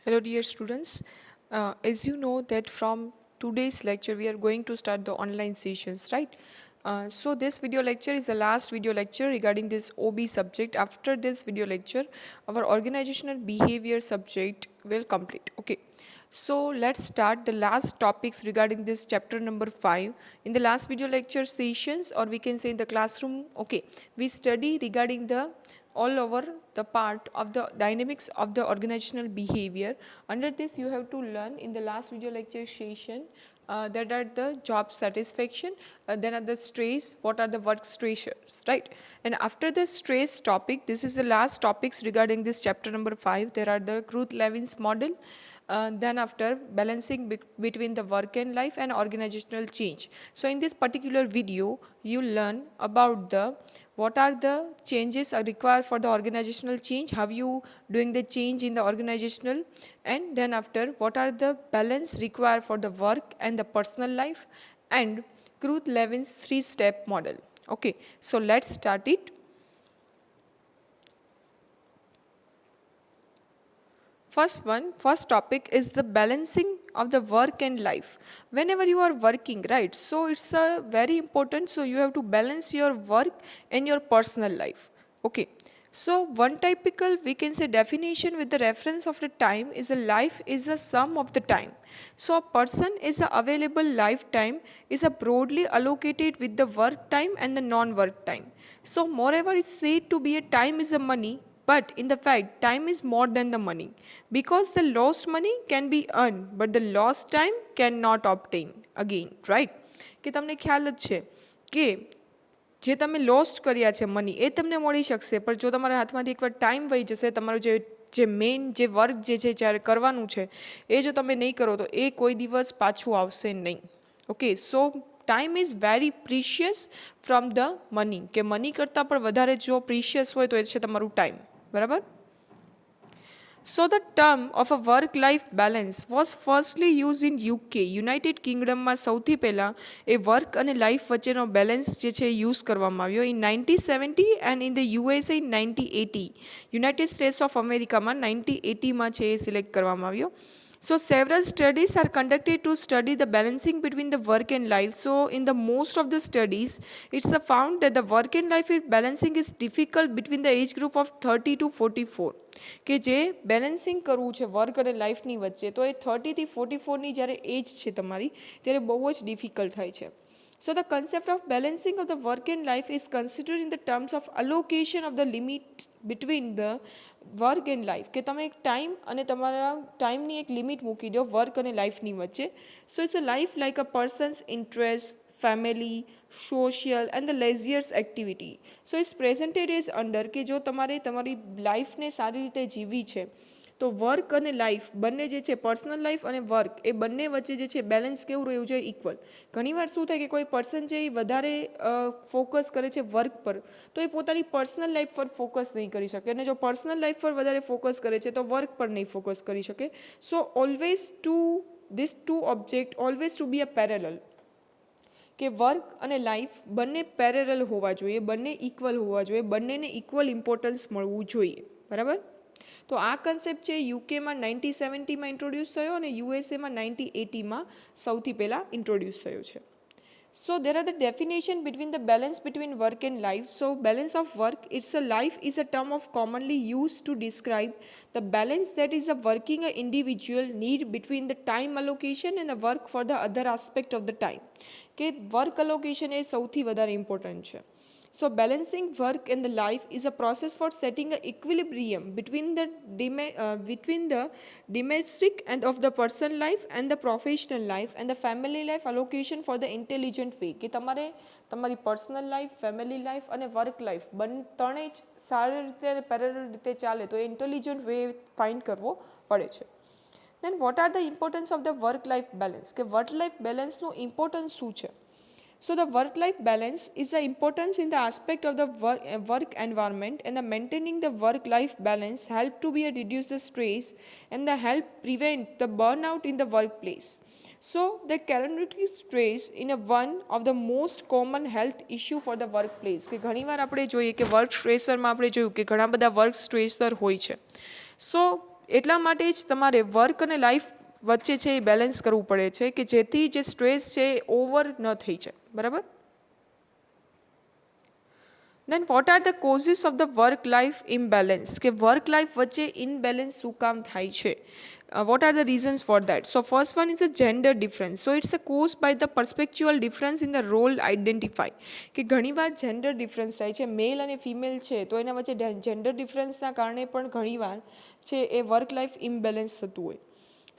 Hello dear students. As you know that from today's lecture we are going to start the online sessions, right? So this video lecture is the last video lecture regarding this OB subject. After this video lecture, our organizational behavior subject will complete. Okay. So let's start the last topics regarding this chapter number 5. In the last video lecture sessions, or we can say in the classroom, okay, we study regarding the all over the part of the dynamics of the organizational behavior. Under this you have to learn in the last video lecture session that are the job satisfaction, then are the stress, what are the work stressors, right? And after the stress topic, this is the last topics regarding this chapter number 5. There are the Kruth-Levin's model, then after balancing between the work and life and organizational change. So in this particular video you learn about the what are the changes are required for the organizational change, how you doing the change in the organizational, and then after what are the balance required for the work and the personal life, and Kruth-Levin's 3-step model. Okay, so let's start it. First topic is the balancing of the work and life. Whenever you are working, right, so it's a very important, so you have to balance your work and your personal life. Okay, so one typical, we can say, definition with the reference of the time is a life is a sum of the time. So a person is a available lifetime is a broadly allocated with the work time and the non-work time. So moreover, it's said to be a time is a money, but in the fact, time is more than the money. Because the lost money can be earned, but the lost time cannot obtain again, right? કે તમને ખ્યાલ જ છે કે જે તમે lost કર્યા છે મની એ તમને મળી શકશે, પણ જો તમારા હાથમાંથી એકવાર ટાઈમ વહી જશે, તમારું જે મેઇન જે વર્ક જે છે જ્યારે કરવાનું છે એ જો તમે નહીં કરો તો એ કોઈ દિવસ પાછું આવશે નહીં. Okay, so time is very precious from the money, કે મની કરતાં પણ વધારે જો પ્રિશિયસ હોય તો એ છે તમારું ટાઈમ. બરાબર? So the term of a work-life balance was firstly used in UK, United કિંગડમમાં સૌથી પહેલાં એ વર્ક અને લાઈફ વચ્ચેનો બેલેન્સ જે છે યુઝ કરવામાં આવ્યો in 1970 and in the USA in 1980. United States of અમેરિકામાં 1980માં છે એ સિલેક્ટ કરવામાં આવ્યો. So several studies are conducted to study the balancing between the work and life. So in the most of the studies, it's found that the work and life balancing is difficult between the age group of 30 to 44. કે જે balancing કરવું છે work અને લાઈફની વચ્ચે, તો એ 30 થી 44ની જ્યારે એજ છે તમારી ત્યારે બહુ જ ડિફિકલ્ટ થાય છે. So the concept of balancing of the work and life is considered in the terms of allocation of the limit between the work and life, કે તમે એક ટાઈમ અને તમારા ટાઈમની એક લિમિટ મૂકી દો વર્ક અને લાઈફની વચ્ચે. So it's a life like a person's interest, family, social and the leisures activity. So it's presented as under કે જો તમારે તમારી લાઈફને સારી રીતે જીવવી છે તો વર્ક અને લાઈફ બંને જે છે પર્સનલ લાઈફ અને વર્ક એ બંને વચ્ચે જે છે બેલેન્સ કેવું રહેવું જોઈએ? ઇક્વલ. ઘણીવાર શું થાય કે કોઈ પર્સન છે એ વધારે ફોકસ કરે છે વર્ક પર તો એ પોતાની પર્સનલ લાઈફ પર ફોકસ નહીં કરી શકે, અને જો પર્સનલ લાઈફ પર વધારે ફોકસ કરે છે તો વર્ક પર નહીં ફોકસ કરી શકે. So always to this to object always to be a parallel, કે વર્ક અને લાઈફ બંને પેરેલલ હોવા જોઈએ, બંને ઇક્વલ હોવા જોઈએ, બંનેને ઇક્વલ ઇમ્પોર્ટન્સ મળવું જોઈએ. બરાબર? તો આ કન્સેપ્ટ છે યુકેમાં 1970માં ઇન્ટ્રોડ્યુસ થયો અને યુએસએમાં 1980માં સૌથી પહેલાં ઇન્ટ્રોડ્યુસ થયો છે. So there are the definition between the balance between work and life. So balance of work, it's a life is a term of commonly used to describe the balance that is a working a individual need between the time allocation and the work for the other aspect of the time. કે work allocation એ સૌથી વધારે important છે. So balancing work and the life is a process for setting an equilibrium between the domestic and of the personal life and the professional life and the family life allocation for the intelligent way. કે તમારે તમારી personal life, family life અને work life ત્રણેય જ સારી રીતે અને parallel રીતે ચાલે તો એ ઇન્ટેલિજન્ટ વે ફાઇન્ડ કરવો પડે છે. Then what are the importance of the work life balance? કે વર્ક લાઈફ બેલેન્સનું ઇમ્પોર્ટન્સ શું છે? So the work-life balance is the importance in the aspect of the work environment, and the maintaining the work-life balance help to be reduce the stress and the help prevent the burnout in the workplace. So the chronic stress in a one of the most common health issue for the workplace. કે ઘણીવાર આપણે જોઈએ કે work સ્ટ્રેસરમાં આપણે જોયું કે ઘણા બધા વર્ક સ્ટ્રેસર હોય છે. સો એટલા માટે જ તમારે વર્ક અને લાઈફ વચ્ચે છે એ બેલેન્સ કરવું પડે છે કે જેથી જે સ્ટ્રેસ છે એ ઓવર ન થઈ જાય, બરાબર. Then what are the causes of the work life imbalance, કે વર્ક લાઈફ વચ્ચે ઇનબેલેન્સ શું કામ થાય છે, what are the reasons for that. So first one is a gender difference. So it's a cause by the perceptual difference in the role identify, કે ઘણીવાર gender difference થાય છે, મેલ અને ફિમેલ છે તો એના વચ્ચે જેન્ડર ડિફરન્સના કારણે પણ ઘણીવાર છે એ વર્ક લાઈફ ઇમ્બેલેન્સ થતું હોય.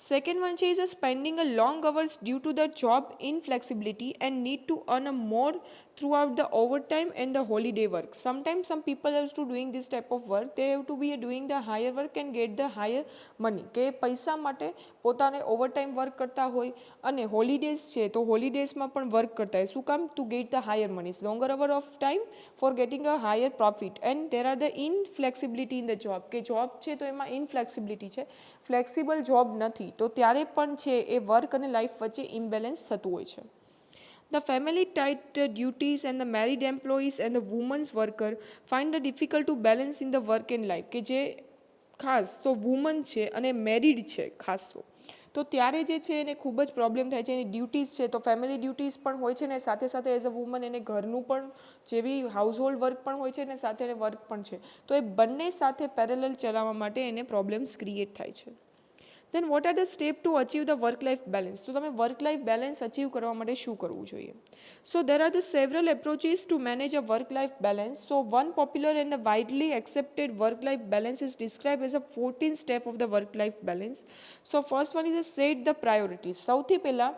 Second one is spending a long hours due to the job inflexibility and need to earn a more throughout the overtime and the holiday work. Sometimes some people are to doing this type of work, they have to be doing the higher work and get the higher money, કે પૈસા માટે પોતાને overtime work કરતા હોય અને holidays છે તો હોલિડેઝમાં પણ વર્ક કરતા હોય, શું કામ? To get the higher moneys, longer hour of time for getting a higher profit. And there are the inflexibility in the job, કે જોબ છે તો એમાં ઇનફ્લેક્સિબિલિટી છે, ફ્લેક્સિબલ જોબ નથી, તો ત્યારે પણ છે એ વર્ક અને લાઈફ વચ્ચે ઇમ્બેલેન્સ થતું હોય છે. The family tight duties and the married employees and the women's worker find it difficult to balance in the work and life, કે જે ખાસ તો વુમન છે અને મેરિડ છે ખાસ તો ત્યારે જે છે એને ખૂબ જ પ્રોબ્લેમ થાય છે. એની ડ્યુટીઝ છે તો ફેમિલી ડ્યુટીઝ પણ હોય છે ને સાથે સાથે એઝ અ વુમન એને ઘરનું પણ જેવી હાઉસહોલ્ડ વર્ક પણ હોય છે ને સાથે એને વર્ક પણ છે, તો એ બંને સાથે પેરેલલ ચલાવવા માટે એને પ્રોબ્લેમ્સ ક્રિએટ થાય છે. Then what are the step to achieve the work life balance, તો તમે વર્ક લાઈફ બેલેન્સ અચીવ કરવા માટે શું કરવું જોઈએ? So there are the several approaches to manage a work life balance. So one popular and widely accepted work life balance is describe as a 14 step of the work life balance. So first one is a set the priorities. સૌથી પહેલાં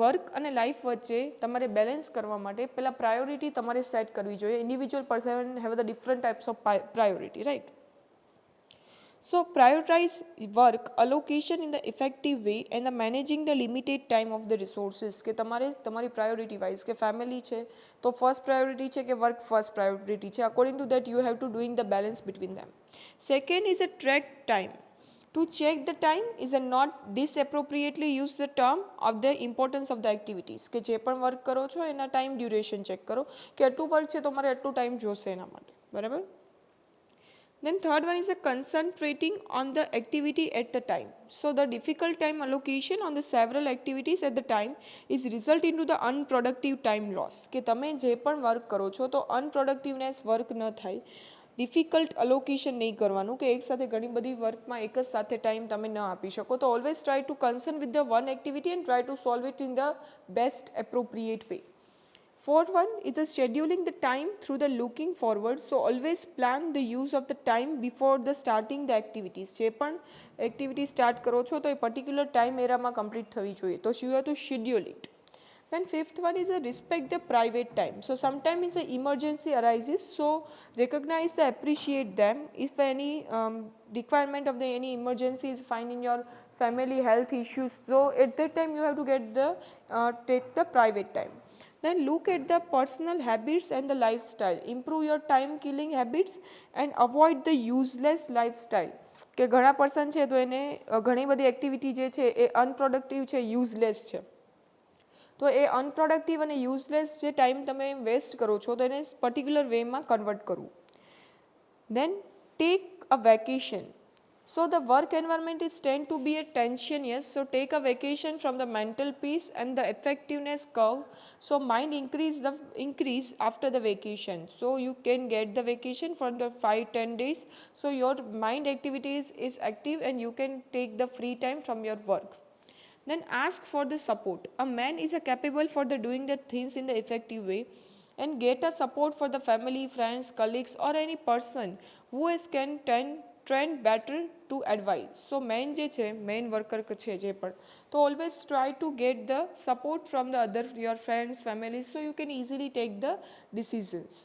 work અને life વચ્ચે તમારે balance કરવા માટે પહેલાં priority તમારે set કરવી જોઈએ. Individual person have the different types of priority, right. So prioritize work allocation in the effective way and the managing the limited time of the resources, કે તમારે તમારી પ્રાયોરિટી વાઇઝ કે ફેમિલી છે તો first priority છે કે work first priority છે, according to that you have to doing the balance between them. Second is a track time. To check the time is a not disappropriately use the term of the importance of the activities, કે જે પણ work કરો છો એના time duration check કરો કે આટલું work છે તો મારે આટલું ટાઈમ જોશે એના માટે, બરાબર. Then third one is a concentrating on the activity at the time. So the difficult time allocation on the several activities at the time is result into the unproductive time loss, કે તમે જે પણ work કરો છો તો અનપ્રોડક્ટિવનેસ work ન થાય. Difficult allocation નહીં કરવાનું કે એક સાથે ઘણી બધી વર્કમાં એક જ સાથે ટાઈમ તમે ન આપી શકો, તો always try two concern with the one activity and try to solve it in the best appropriate way. Fourth one is the scheduling the time through the looking forward. So always plan the use of the time before the starting the activities. જે પણ activity start કરો છો તો એ particular time એરામાં complete થવી જોઈએ, તો you have to schedule it. Then fifth one is a respect the private time. So sometimes it's an emergency arises, so recognize the appreciate them. If any requirement of the any emergency is find in your family health issues, so at that time you have to get the take the private time. Then look at the personal habits and the lifestyle. Improve your time killing habits and avoid the useless lifestyle. કે ઘણા person છે તો એને ઘણી બધી activity જે છે એ અનપ્રોડક્ટિવ છે, યુઝલેસ છે, તો એ અનપ્રોડક્ટિવ અને યુઝલેસ જે ટાઈમ તમે વેસ્ટ કરો છો તો એને પર્ટિક્યુલર વેમાં કન્વર્ટ કરવું. Then take a vacation. So the work environment is tend to be a tension, yes, so take a vacation from the mental peace and the effectiveness curve. So mind increase after the vacation, so you can get the vacation for the 5-10 days, so your mind activities is active and you can take the free time from your work. Then ask for the support. A man is capable for the doing the things in the effective way and get a support for the family, friends, colleagues or any person who is can trained better to advice. So main જે છે main worker છે જે પણ, તો always try to get the support from the other your friends family, so you can easily take the decisions.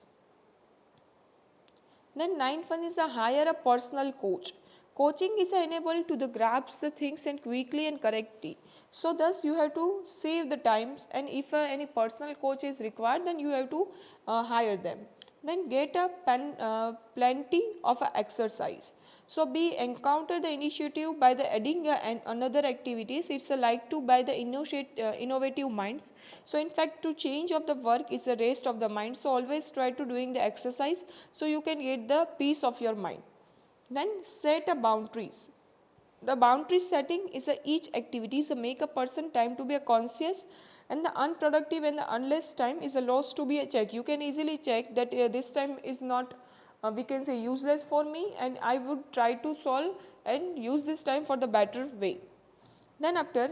Then ninth one is a hire a personal coach. Coaching is enable to the grasp the things and quickly and correctly. So thus you have to save the times, and if any personal coach is required then you have to hire them. Then get a plenty of exercise. So be encounter the initiative by the adding and another activities. It's a like to by the innovative minds. So in fact to change of the work is a rest of the mind. So always try to doing the exercise so you can get the peace of your mind. Then set a boundaries. The boundary setting is each activity is make a person time to be a conscious, and the unproductive and the unless time is a loss to be a check. You can easily check that this time is not we can say useless for me, and I would try to solve and use this time for the better way. Then after,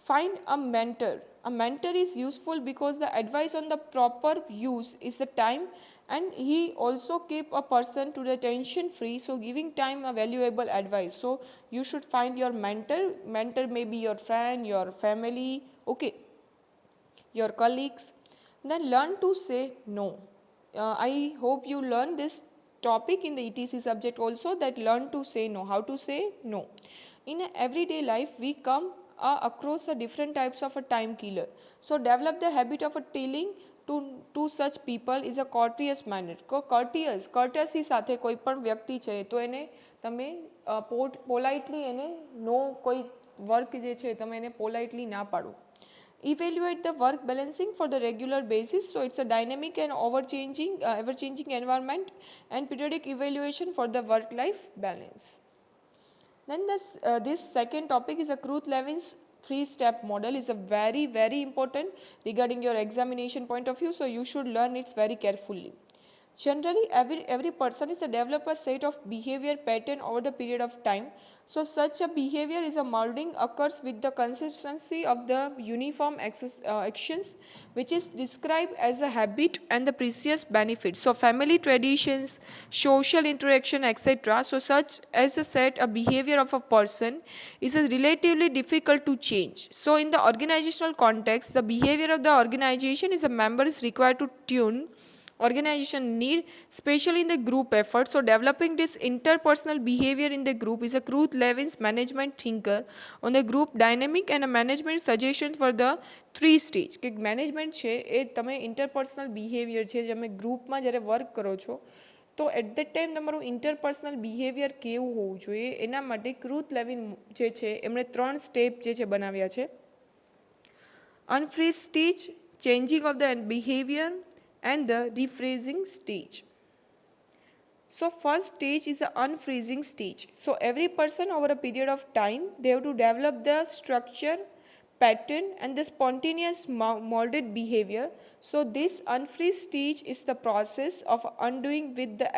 find a mentor. A mentor is useful because the advice on the proper use is the time, and he also keep a person to the tension free, so giving time a valuable advice. So you should find your mentor. Mentor may be your friend, your family, okay, your colleagues. Then learn to say no. I hope you learn this topic in the ETC subject also, that learn to say no, how to say no. In a everyday life we come across a different types of a time killer. So develop the habit of a telling to such people is a courteous manner. courtesy સાથે કોઈ પણ વ્યક્તિ છે તો એને તમે politely એને નો કોઈ વર્ક જે છે તમે એને પોલાઇટલી ના પાડો. Evaluate the work balancing for the regular basis. So it's a dynamic and ever changing environment, and periodic evaluation for the work life balance. Then this second topic is a Kruth-Levin's 3-step model is a very important regarding your examination point of view, so you should learn it very carefully. Generally every person is a develop a set of behavior pattern over the period of time. So such a behavior is a molding occurs with the consistency of the uniform actions, which is described as a habit and the precious benefits. So family traditions, social interaction, etc. So such as a set a behavior of a person is relatively difficult to change. So in the organizational context, the behavior of the organization is a member is required to tune organization need, especially in the group effort. So developing this interpersonal behavior in the group is a Kruth-Levin's management thinker on the group dynamic and a management suggestion for the 3 stage. કે management છે એ તમે interpersonal behaviour છે જે તમે ગ્રુપમાં જ્યારે work કરો છો તો એટ ધ ટાઈમ તમારું ઇન્ટરપર્સનલ બિહેવિયર કેવું હોવું જોઈએ એના માટે Kruth-Levin જે છે એમણે 3 સ્ટેપ જે છે બનાવ્યા છે. Unfreeze stage, changing of the behavior, and the rephrasing stage. So first stage is the unfreezing stage. So every person over a period of time, they have to develop the structure, pattern, and the spontaneous molded behavior. So this unfreeze stage is the process of undoing with the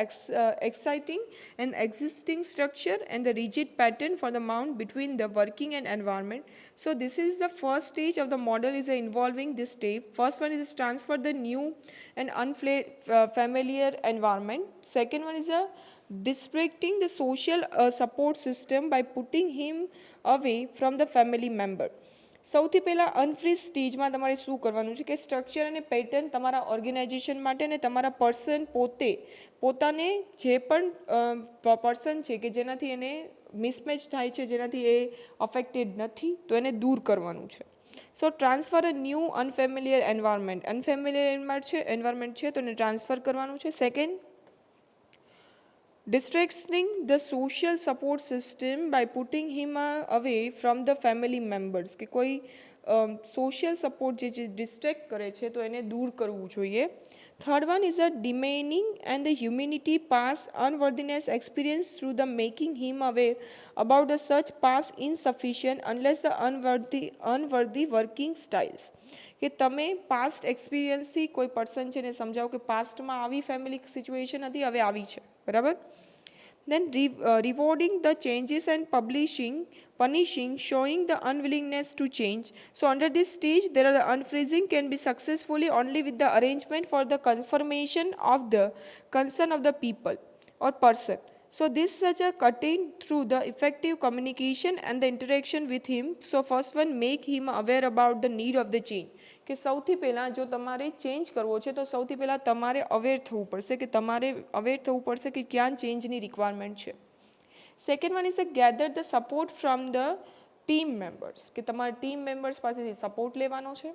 exciting and existing structure and the rigid pattern for the mount between the working and environment. So this is the first stage of the model is involving this step. First one is transfer the new and unfamiliar environment. Second one is a disrupting the social support system by putting him away from the family member. સૌથી પહેલાં unfreeze સ્ટેજમાં તમારે શું કરવાનું છે કે structure અને pattern તમારા ઓર્ગેનાઇઝેશન માટે અને તમારા પર્સન પોતાને જે પણ પર્સન છે કે જેનાથી એને મિસમેચ થાય છે, જેનાથી એ અફેક્ટેડ નથી, તો એને દૂર કરવાનું છે. સો ટ્રાન્સફર અ ન્યૂ અનફેમિલિયર એન્વાયરમેન્ટ છે તો એને ટ્રાન્સફર કરવાનું છે. Second, distracting the social support system by putting him away from the family members. કે કોઈ social support જે distract કરે છે તો એને દૂર કરવું જોઈએ. Third one is a demeaning and the humanity past unworthiness experience through the making him aware about the such past insufficient unless the unworthy working styles. કે તમે પાસ્ટ એક્સપિરિયન્સથી કોઈ પર્સન છે ને સમજાવો કે પાસ્ટમાં આવી ફેમિલી સિચ્યુએશન હતી, હવે આવી છે, બરાબર. Then rewarding the changes and punishing, showing the unwillingness to change. So under this stage, there are the unfreezing can be successfully only with the arrangement for the confirmation of the concern of the people or person. So this such a cutting through the effective communication and the interaction with him. So first one, make him aware about the need of the change. કે સૌથી પહેલાં જો તમારે change કરવો છે તો સૌથી પહેલાં તમારે અવેર થવું પડશે કે તમારે અવેર થવું પડશે કે ક્યાં ચેન્જની રિક્વાયરમેન્ટ છે. Second one is gather the support from the team members કે તમારે ટીમ મેમ્બર્સ પાસેથી સપોર્ટ લેવાનો છે.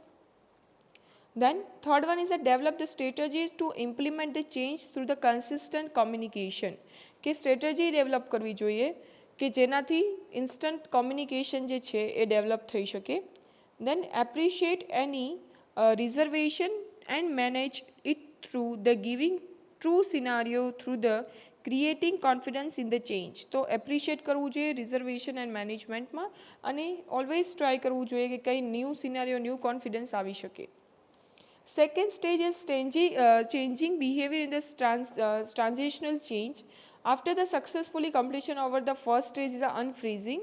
Then third one is develop the strategies to implement the change through the consistent communication. કે સ્ટ્રેટેજી ડેવલપ કરવી જોઈએ કે જેનાથી ઇન્સ્ટન્ટ કોમ્યુનિકેશન જે છે એ ડેવલપ થઈ શકે. Then appreciate any reservation and manage it through the giving true scenario through the creating confidence in the change. તો એપ્રિશિએટ કરવું જોઈએ રિઝર્વેશન એન્ડ મેનેજમેન્ટમાં, અને ઓલવેઝ ટ્રાય કરવું જોઈએ કે કંઈ ન્યૂ સિનારીઓ, ન્યૂ કોન્ફિડન્સ આવી શકે. Second stage is changing behavior in the transitional change. After the successfully completion over the first stage is the unfreezing.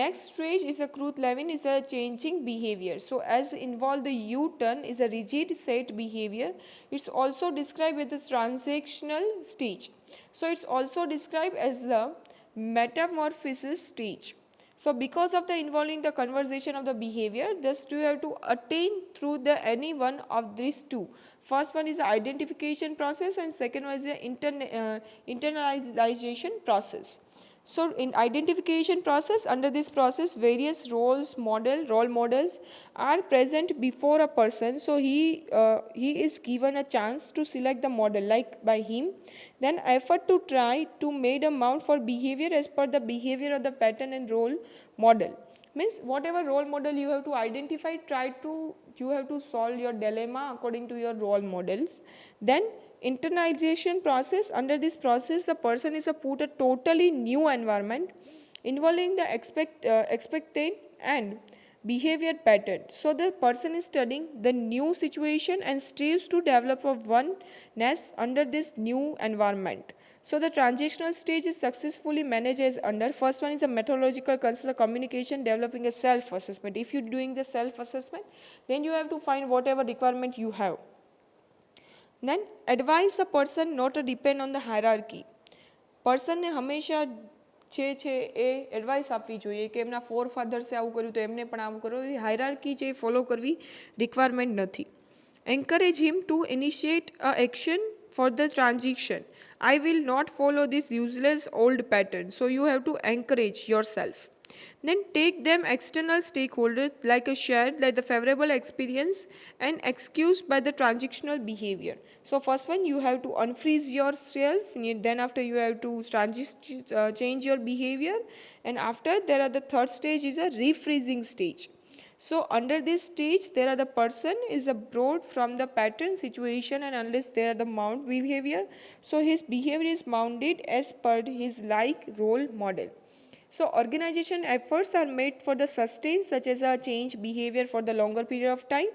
Next stage is the Kruth Levin is a changing behavior. So as involved the U-turn is a rigid set behavior. It's also described with the transactional stage. So it's also described as the metamorphosis stage. So because of the involving the conversation of the behavior, thus you have to attain through the any one of these two. First one is the identification process and second one is the internalization process. So in identification process, under this process various role models are present before a person. So he is given a chance to select the model like by him, then effort to try to made a mount for behavior as per the behavior of the pattern and role model. Means whatever role model you have to identify, you have to solve your dilemma according to your role models. Then internalization process, under this process the person is put a totally new environment involving the expected and behavior pattern. So the person is studying the new situation and strives to develop a oneness under this new environment. So the transitional stage is successfully managed as under. First one is a methodological communication, developing a self-assessment. If you're doing the self-assessment, then you have to find whatever requirement you have. Then advise a person not to depend on the hierarchy. Person ને હંમેશા છે એ advice આપવી જોઈએ કે એમના four ફાધર્સે આવું કર્યું તો એમને પણ આવું કરવું. એ હાયરાર્કી છે એ ફોલો કરવી રિક્વાયરમેન્ટ નથી. Encourage him to initiate a action for the transition. I will not follow this useless old pattern. So you have to encourage yourself. Then take them external stakeholders like a shared, like the favorable experience and excused by the transactional behavior. So first one you have to unfreeze yourself, then after you have to change your behavior, and after there are the third stage is a rephrasing stage. So under this stage there are the person is brought from the pattern situation, and unless there are the mount behavior, so his behavior is mounted as per his like role model. So organization efforts are made for the sustain such as a change behavior for the longer period of time.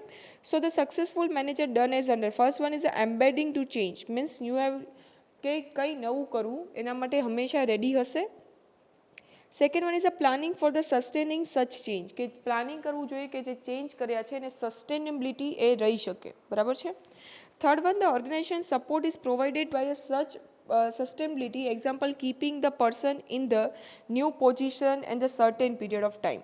So the successful manager done as under. First one is embedding to change, means you have કે કંઈ નવું કરવું એના માટે હંમેશા ready હશે. Second one is planning for the sustaining such change, કે planning કરવું જોઈએ કે જે ચેન્જ કર્યા છે એને સસ્ટેનેબિલિટી એ રહી શકે. બરાબર છે. Third one the organisation support is provided by such sustainability, example keeping the person in the new position and the certain period of time.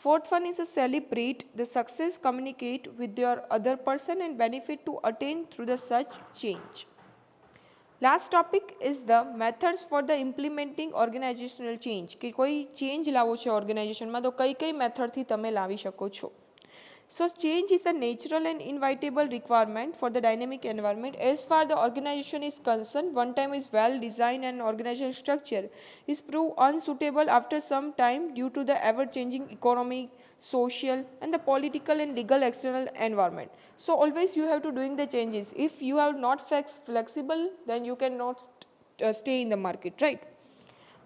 Fourth one is celebrate the success, communicate with your other person and benefit to attain through the such change. Last topic is the methods for the implementing organizational change, કે કોઈ change લાવવો છે ઓર્ગેનાઇઝેશનમાં તો કઈ કઈ મેથડથી તમે લાવી શકો છો. So change is a natural and inevitable requirement for the dynamic environment. As far the organization is concerned, one time is well designed and organizational structure is proved unsuitable after some time due to the ever changing economic, social and the political and legal external environment. So always you have to doing the changes. If you are not flexible, then you cannot stay in the market, right?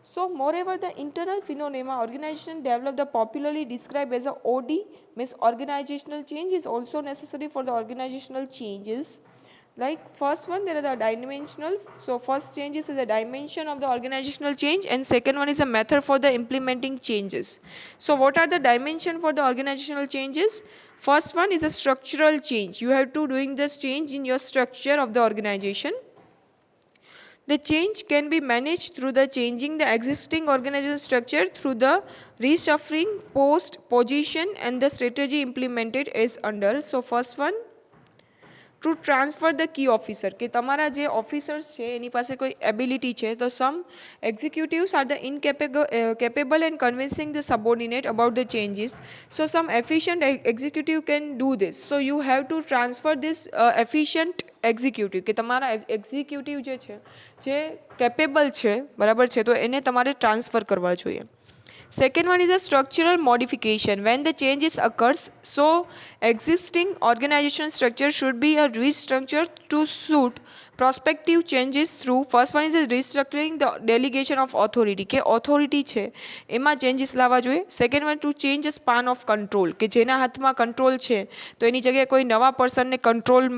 So moreover, the internal phenomena organization developed the popularly described as a OD, means organizational change is also necessary for the organizational changes. Like first one, there are the dimensional. So first changes is the dimension of the organizational change, and second one is a method for the implementing changes. So what are the dimension for the organizational changes? First one is a structural change. You have to doing this change in your structure of the organization. The change can be managed through the changing the existing organizational structure through the reshuffling post position and the strategy implemented as under. So first one, to transfer the key officer, કે તમારા જે officers છે એની પાસે કોઈ ability છે તો some executives are the capable and convincing the subordinate about the changes. So some efficient executive can do this. So you have to transfer this efficient executive, કે તમારા એક્ઝિક્યુટિવ જે છે જે કેપેબલ છે, બરાબર છે, તો એને તમારે ટ્રાન્સફર કરવા જોઈએ. Second one is a structural modification. When the changes occurs, so existing organizational structure should be a restructured to suit prospective changes through first one is restructuring the delegation of authority, કે authority છે એમાં changes લાવવા જોઈએ. Second one to change span of control, કે જેના હાથમાં control છે તો એની જગ્યાએ કોઈ નવા પર્સનને કંટ્રોલ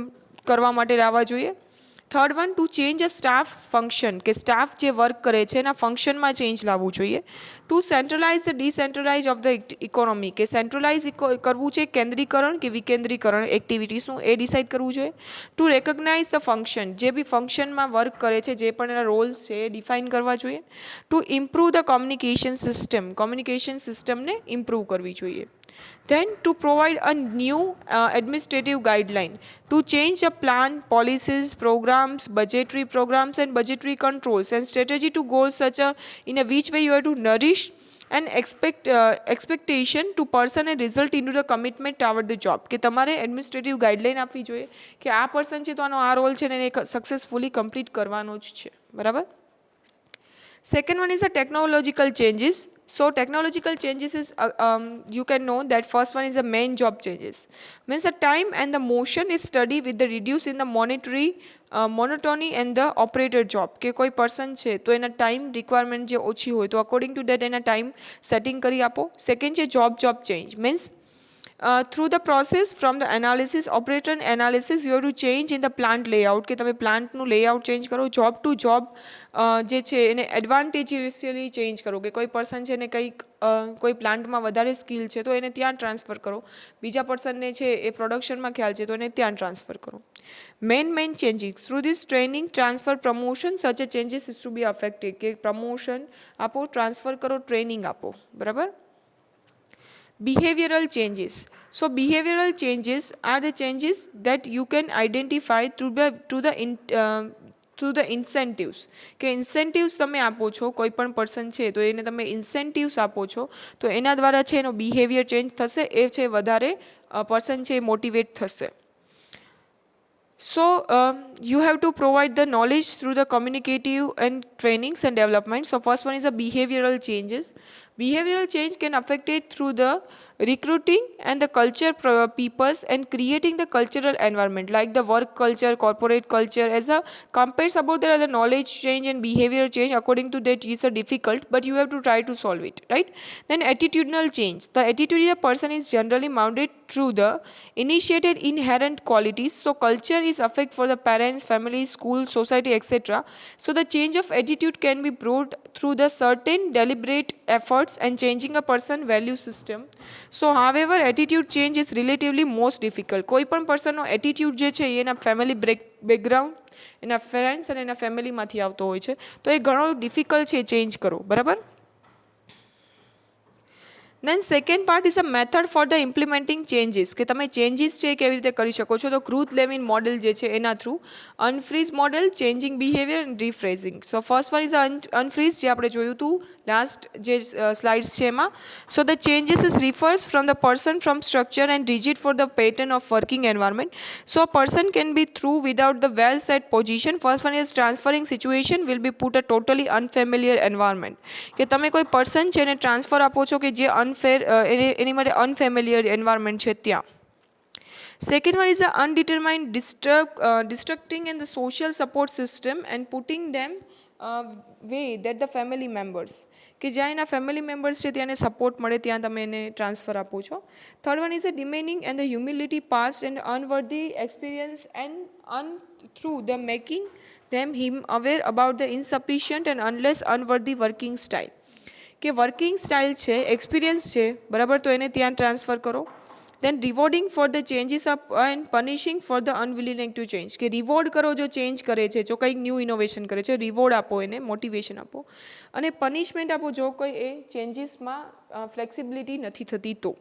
કરવા માટે લાવવા જોઈએ. Third one to change a staff function, કે સ્ટાફ જે વર્ક કરે છે એના ફંક્શનમાં ચેન્જ લાવવું જોઈએ. To centralise the decentralise of the economy, કે સેન્ટ્રલાઇઝ કરવું છે કેન્દ્રીકરણ કે વિકેન્દ્રીકરણ એક્ટિવિટીઝનું એ ડિસાઇડ કરવું જોઈએ. ટુ રેકગ્નાઇઝ ધ ફંક્શન, જે બી ફંક્શનમાં વર્ક કરે છે જે પણ એના રોલ્સ છે એ ડિફાઇન કરવા જોઈએ. ટુ ઇમ્પ્રૂવ ધ કોમ્યુનિકેશન સિસ્ટમને ઇમ્પ્રૂવ કરવી જોઈએ. Then to provide a new administrative guideline to change a plan, policies, programs, budgetary programs and budgetary controls and strategy to goals such a in a which way you have to nourish and expectation to person and result into the commitment toward the job, કે તમારે administrative guideline આપવી જોઈએ કે આ person છે તો આનો આ રોલ છે ને એને સક્સેસફુલી કમ્પ્લીટ કરવાનો જ છે. બરાબર. Second one is the technological changes. So technological changes is you can know that first one is the main job changes. Means the time and the motion is studied with the reduce in the monotony and the operator job, કે કોઈ person છે તો એના time requirement જે ઓછી હોય તો according to that એના ટાઈમ સેટિંગ કરી આપો. સેકન્ડ છે job change, means through the process from the analysis operator analysis you have to change in the plant layout, કે તમે પ્લાન્ટનું લેઆઉટ ચેન્જ કરો. જોબ ટુ જોબ જે છે એને એડવાન્ટેજિયસલી ચેન્જ કરો, કે કોઈ પર્સન છે ને કંઈક કોઈ પ્લાન્ટમાં વધારે સ્કિલ છે તો એને ત્યાં ટ્રાન્સફર કરો, બીજા પર્સનને છે એ પ્રોડક્શનમાં ખ્યાલ છે તો એને ત્યાં ટ્રાન્સફર કરો. Main changes through this training transfer promotion such a changes is to be affected, કે પ્રમોશન આપો, ટ્રાન્સફર કરો, ટ્રેનિંગ આપો. બરાબર. Behavioral changes. So behavioral changes are the changes that you can identify through the incentives, કે incentives તમે આપો છો, કોઈ પણ પર્સન છે તો એને તમે incentives આપો છો તો એના દ્વારા છે એનો બિહેવિયર ચેન્જ થશે, એ છે વધારે પર્સન છે એ મોટિવેટ થશે. So you have to provide the knowledge through the communicative and trainings and development. So first one is the behavioral changes. Behavioral change can affect it through the recruiting and the culture peoples and creating the cultural environment like the work culture, corporate culture. As a compares about the knowledge change and behavior change, according to that is a difficult, but you have to try to solve it, right? Then attitudinal change. The attitude of a person is generally mounted through the initiated inherent qualities. So culture is affect for the parents, family, school, society, etc. So the change of attitude can be brought through the certain deliberate efforts and changing a person value system. So however attitude change is relatively most difficult. કોઈ પણ પર્સનનો attitude જે છે એના family background, એના friends અને એના ફેમિલીમાંથી આવતો હોય છે તો એ ઘણો ડિફિકલ્ટ છે ચેન્જ કરો. બરાબર. Then second part is a method for the implementing changes, કે તમે ચેન્જીસ છે કેવી રીતે કરી શકો છો. તો ક્રુથ લેવિન મોડેલ જે છે એના through unfreeze model, changing behaviour and refreezing. So first one is unfreeze, જે આપણે જોયું હતું લાસ્ટ જે સ્લાઇડ્સ છે એમાં. So the changes is refers from the person from structure and rigid for the pattern of working environment. So a person can be through without the well set position. First one is transferring situation will be put a totally unfamiliar environment, કે તમે કોઈ person છે એને transfer આપો છો કે જે એની માટે અનફેમિલિયર એન્વાયરમેન્ટ છે ત્યાં. Second one is the undetermined destructing in the social support system and putting them way that the family members, કે જ્યાં એના ફેમિલી મેમ્બર્સ છે ત્યાં એને સપોર્ટ મળે ત્યાં તમે એને ટ્રાન્સફર આપો છો. Third one is a demeaning and the humility past and unworthy experience and through the making them him aware about the insufficient and unless unworthy working style, કે વર્કિંગ સ્ટાઇલ છે, experience છે, બરાબર, તો એને ત્યાં transfer કરો. Then rewarding for the changes up and punishing for the unwilling to change, કે reward કરો જો ચેન્જ કરે છે, જો કંઈક ન્યૂ ઇનોવેશન કરે છે, રિવોર્ડ આપો એને, મોટિવેશન આપો, અને પનિશમેન્ટ આપો જો કોઈ એ ચેન્જીસમાં ફ્લેક્સિબિલિટી નથી થતી તો.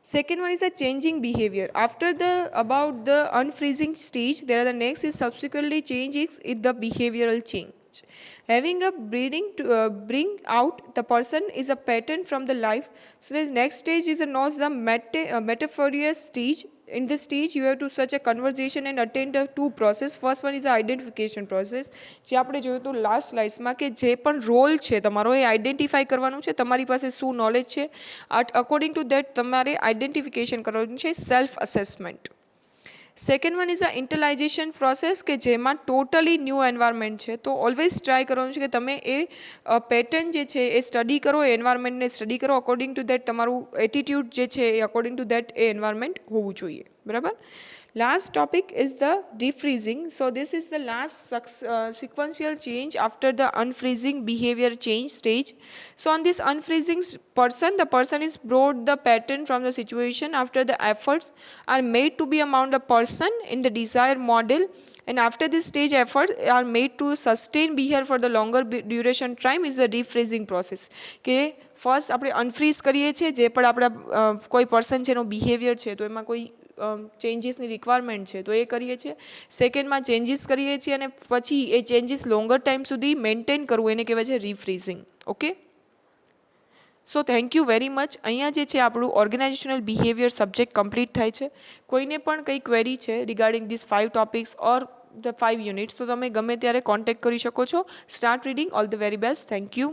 Second one is the changing behavior. After the about the unfreezing stage, there are the next is subsequently changes in the behavioral change. Having a bring out the person is a pattern from the life. So the next stage is the metaphorical stage. In this stage, you have to such a conversation and attend the two process. First one is the identification process. જે આપણે જોયું હતું last સ્લાઇડ્સમાં, કે જે પણ role છે તમારો એ આઈડેન્ટિફાઈ કરવાનું છે, તમારી પાસે શું નોલેજ છે, અકોર્ડિંગ ટુ દેટ તમારે આઈડેન્ટિફિકેશન કરવાનું છે, self assessment. Second one is a internalization process કે જેમાં ટોટલી ન્યૂ એન્વાયરમેન્ટ છે, તો ઓલવેઝ ટ્રાય કરવાનું છે કે તમે એ પેટર્ન જે છે એ સ્ટડી કરો, એ એન્વાયરમેન્ટને સ્ટડી કરો, અકોર્ડિંગ ટુ દેટ તમારું એટીટ્યૂડ જે છે એ અકોર્ડિંગ ટુ દેટ એ એન્વાયરમેન્ટ હોવું જોઈએ. બરાબર. Last topic is the rephrasing. So this is the last sequential change after the unfreezing behavior change stage. So on this unfreezing the person is brought the pattern from the situation after the efforts are made to be among the person in the desired model, and after this stage efforts are made to sustain behavior for the longer duration time is the rephrasing process. કે first આપણે unfreeze કરીએ છીએ જે પણ આપણા કોઈ person છે એનો બિહેવિયર છે તો એમાં કોઈ ચેન્જીસની રિક્વાયરમેન્ટ છે તો એ કરીએ છીએ. સેકન્ડમાં ચેન્જીસ કરીએ છીએ અને પછી એ ચેન્જીસ લોંગર ટાઈમ સુધી મેન્ટેન કરવું એને કહેવાય છે refreezing. Okay, so thank you very much. અહીંયા જે છે આપણું ઓર્ગેનાઇઝેશનલ બિહેવિયર સબ્જેક્ટ કમ્પ્લીટ થાય છે. કોઈને પણ કંઈ ક્વેરી છે regarding this 5 topics or the 5 units તો તમે ગમે ત્યારે કોન્ટેક્ટ કરી શકો છો. Start reading. All the very best. Thank you.